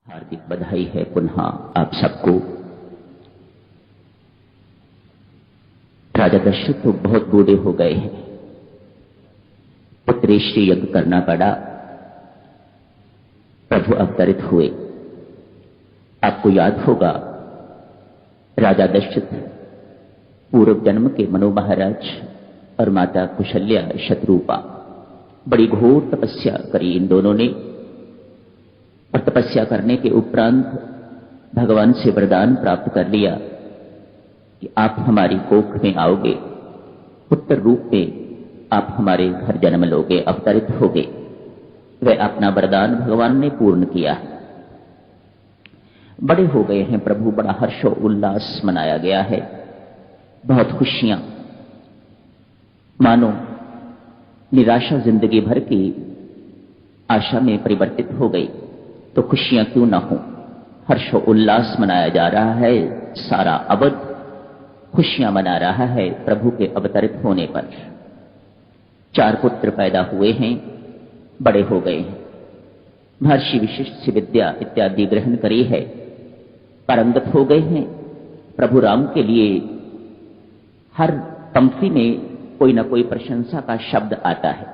हार्दिक बधाई है पुनः आप सबको। राजा दशरथ तो बहुत बूढ़े हो गए हैं, पुत्रेष्टि यज्ञ करना पड़ा। प्रभु अवतरित हुए। आपको याद होगा राजा दशरथ पूर्व जन्म के मनु महाराज और माता कुशल्या शत्रुपा बड़ी घोर तपस्या करी इन दोनों ने। और तपस्या करने के उपरांत भगवान से वरदान प्राप्त कर लिया कि आप हमारी कोख में आओगे, पुत्र रूप में आप हमारे घर जन्म लोगे, अवतरित होगे। वह अपना वरदान भगवान ने पूर्ण किया। बड़े हो गए हैं प्रभु, बड़ा हर्षो उल्लास मनाया गया है, बहुत खुशियां। मानो निराशा जिंदगी भर की आशा में परिवर्तित हो गई, तो खुशियां क्यों ना हो। हर्षो उल्लास मनाया जा रहा है, सारा अवध खुशियां मना रहा है प्रभु के अवतरित होने पर। 4 पुत्र पैदा हुए हैं, बड़े हो गए हैं, महर्षि विशिष्ट विद्या इत्यादि ग्रहण करी है, पारंगत हो गए हैं। प्रभु राम के लिए हर पंक्ति में कोई ना कोई प्रशंसा का शब्द आता है।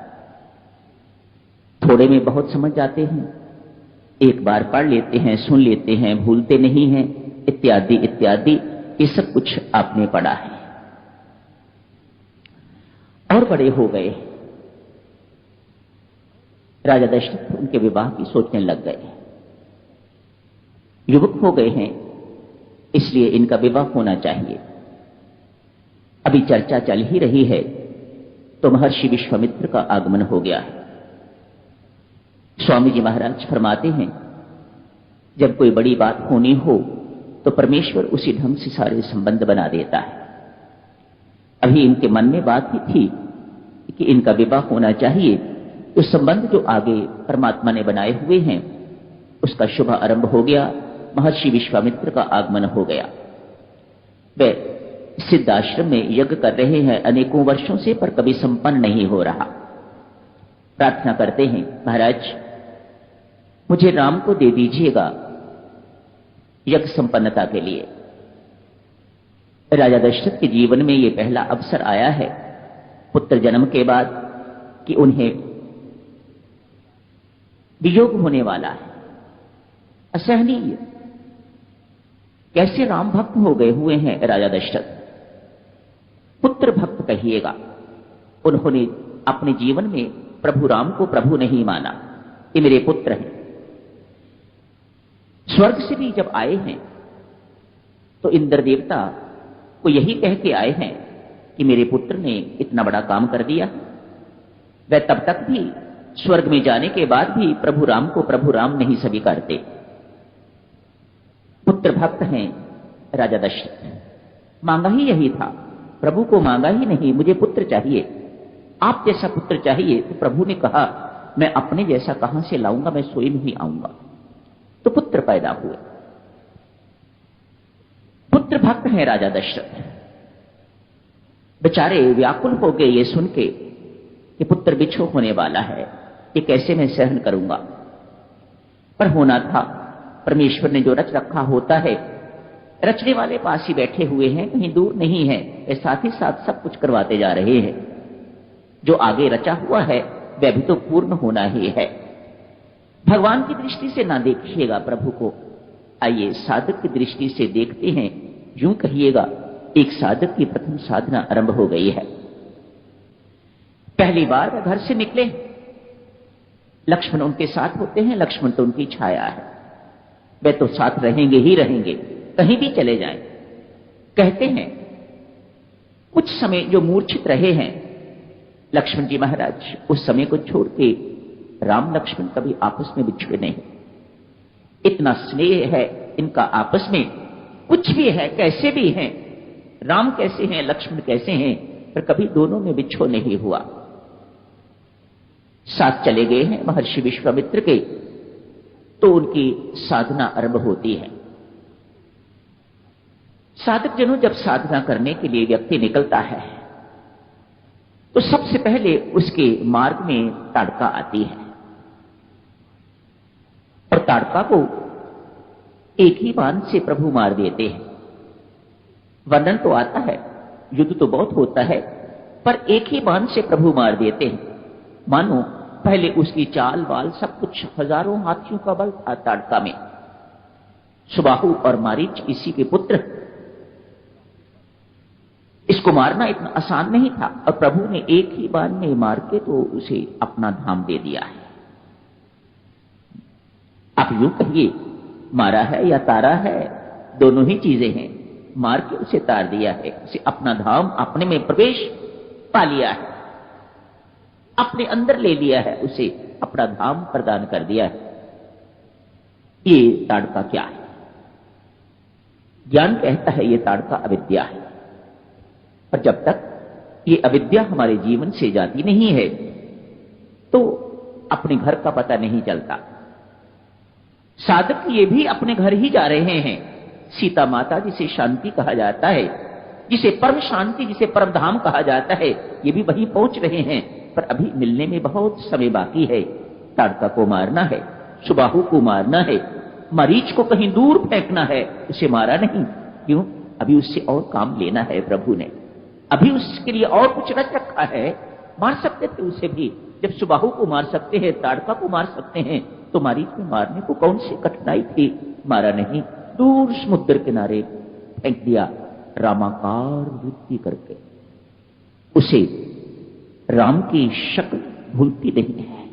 थोड़े में बहुत समझ जाते हैं, एक बार पढ़ लेते हैं, सुन लेते हैं, भूलते नहीं हैं, इत्यादि इत्यादि। ये सब कुछ आपने पढ़ा है। और बड़े हो गए, राजा दशरथ उनके विवाह की सोचने लग गए। युवक हो गए हैं, इसलिए इनका विवाह होना चाहिए। अभी चर्चा चल ही रही है तो महर्षि विश्वामित्र का आगमन हो गया है। स्वामी जी महाराज फरमाते हैं, जब कोई बड़ी बात होनी हो तो परमेश्वर उसी ढंग से सारे संबंध बना देता है। अभी इनके मन में बात ही थी कि इनका विवाह होना चाहिए, तो संबंध जो आगे परमात्मा ने बनाए हुए हैं उसका शुभ आरंभ हो गया। महर्षि विश्वामित्र का आगमन हो गया। वे सिद्ध आश्रम में यज्ञ कर रहे हैं अनेकों वर्षों से, पर कभी संपन्न नहीं हो रहा। प्रार्थना करते हैं, महाराज मुझे राम को दे दीजिएगा यज्ञ संपन्नता के लिए। राजा दशरथ के जीवन में यह पहला अवसर आया है पुत्र जन्म के बाद कि उन्हें वियोग होने वाला है, असहनीय। कैसे राम भक्त हो गए हुए हैं राजा दशरथ, पुत्र भक्त कहिएगा। उन्होंने अपने जीवन में प्रभु राम को प्रभु नहीं माना, ये मेरे पुत्र हैं। स्वर्ग से भी जब आए हैं तो इंद्र देवता को यही कह के आए हैं कि मेरे पुत्र ने इतना बड़ा काम कर दिया। वह तब तक भी स्वर्ग में जाने के बाद भी प्रभु राम को प्रभु राम नहीं स्वीकारते। पुत्र भक्त हैं राजा दशरथ। मांगा ही यही था, प्रभु को मांगा ही नहीं, मुझे पुत्र चाहिए, आप जैसा पुत्र चाहिए। तो प्रभु ने कहा, मैं अपने जैसा कहां से लाऊंगा, मैं स्वयं ही आऊंगा। तो पुत्र पैदा हुए। पुत्र भक्त हैं राजा दशरथ। बेचारे व्याकुल हो गए ये सुन के कि पुत्र बिछो होने वाला है, ये कैसे मैं सहन करूंगा। पर होना था, परमेश्वर ने जो रच रखा होता है, रचने वाले पास ही बैठे हुए हैं, कहीं दूर नहीं है। वे साथ ही साथ सब कुछ करवाते जा रहे हैं। जो आगे रचा हुआ है वह भी तो पूर्ण होना ही है। भगवान की दृष्टि से ना देखिएगा प्रभु को, आइए साधक की दृष्टि से देखते हैं। यूं कहिएगा एक साधक की प्रथम साधना आरंभ हो गई है। पहली बार वह घर से निकले, लक्ष्मण उनके साथ होते हैं। लक्ष्मण तो उनकी छाया है, वे तो साथ रहेंगे ही रहेंगे, कहीं भी चले जाएं। कहते हैं कुछ समय जो मूर्छित रहे हैं लक्ष्मण जी महाराज, उस समय को छोड़ के राम लक्ष्मण कभी आपस में बिछड़े नहीं। इतना स्नेह है इनका आपस में, कुछ भी है, कैसे भी हैं, राम कैसे हैं, लक्ष्मण कैसे हैं, पर कभी दोनों में बिछो नहीं हुआ। साथ चले गए हैं महर्षि विश्वामित्र के, तो उनकी साधना आरंभ होती है। साधक जनों, जब साधना करने के लिए व्यक्ति निकलता है तो सबसे पहले उसके मार्ग में ताड़का आती है। और ताड़का को एक ही बाण से प्रभु मार देते हैं। वर्णन तो आता है, युद्ध तो बहुत होता है, पर एक ही बाण से प्रभु मार देते हैं। मानो पहले उसकी चाल वाल सब कुछ हजारों हाथियों का बल था ताड़का में। सुबाहु और मारीच इसी के पुत्र। इसको मारना इतना आसान नहीं था और प्रभु ने एक ही बाण में मार के तो उसे अपना धाम दे दिया है। आप यूं कहिए मारा है या तारा है, दोनों ही चीजें हैं। मार के उसे तार दिया है, उसे अपना धाम अपने में प्रवेश पा लिया है, अपने अंदर ले लिया है, उसे अपना धाम प्रदान कर दिया है। ये ताड़का क्या है? ज्ञान कहता है ये ताड़का अविद्या है। पर जब तक ये अविद्या हमारे जीवन से जाती नहीं है तो अपने घर का पता नहीं चलता। साधक ये भी अपने घर ही जा रहे हैं। सीता माता जिसे शांति कहा जाता है, जिसे परम शांति, जिसे परम धाम कहा जाता है, ये भी वहीं पहुंच रहे हैं, पर अभी मिलने में बहुत समय बाकी है। ताड़का को मारना है, सुबाहु को मारना है, मरीच को कहीं दूर फेंकना है, उसे मारा नहीं। क्यों? अभी उससे और काम लेना है प्रभु ने, अभी उसके लिए और कुछ रच रखा है। मार सकते थे उसे भी, जब सुबाहु को मार सकते हैं, ताड़का को मार सकते हैं, तो मरीच को मारने को कौन सी कठिनाई थी? मारा नहीं, दूर समुद्र किनारे फेंक दिया, रामाकार वृत्ति करके। उसे राम की शक्ल भूलती नहीं है।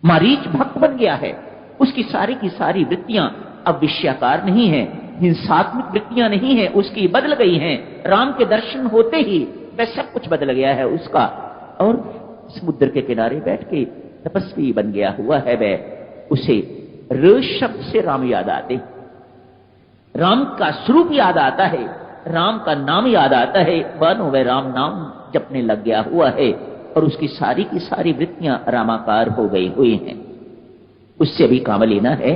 मरीच भक्त बन गया है, उसकी सारी की सारी वृत्तियां अब विषयाकार नहीं है, हिंसात्मक वृत्तियां नहीं है, उसकी बदल गई हैं। राम के दर्शन होते ही वह सब कुछ बदल गया है उसका, और समुद्र के किनारे बैठ के तपस्वी बन गया हुआ है वह। उसे र शब्द से राम याद आते, राम का स्वरूप याद आता है, राम का नाम याद आता है, मानो वह राम नाम जपने लग गया हुआ है और उसकी सारी की सारी वृत्तियां रामाकार हो गई हुई हैं। उससे भी काम लेना है,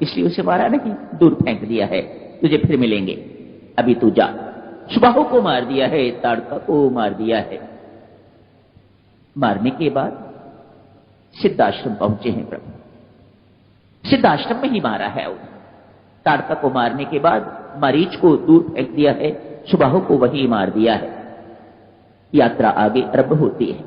इसलिए उसे मारा नहीं, दूर फेंक दिया है। तुझे फिर मिलेंगे, अभी तू जा। सुबाहु को मार दिया है, ताड़का को मार दिया है। मारने के बाद सिद्धाश्रम पहुंचे हैं प्रभु, सिद्धाश्रम में ही मारा है। ताड़का को मारने के बाद मरीच को दूर फेंक दिया है, सुबाहु को वही मार दिया है। यात्रा आगे आरंभ होती है।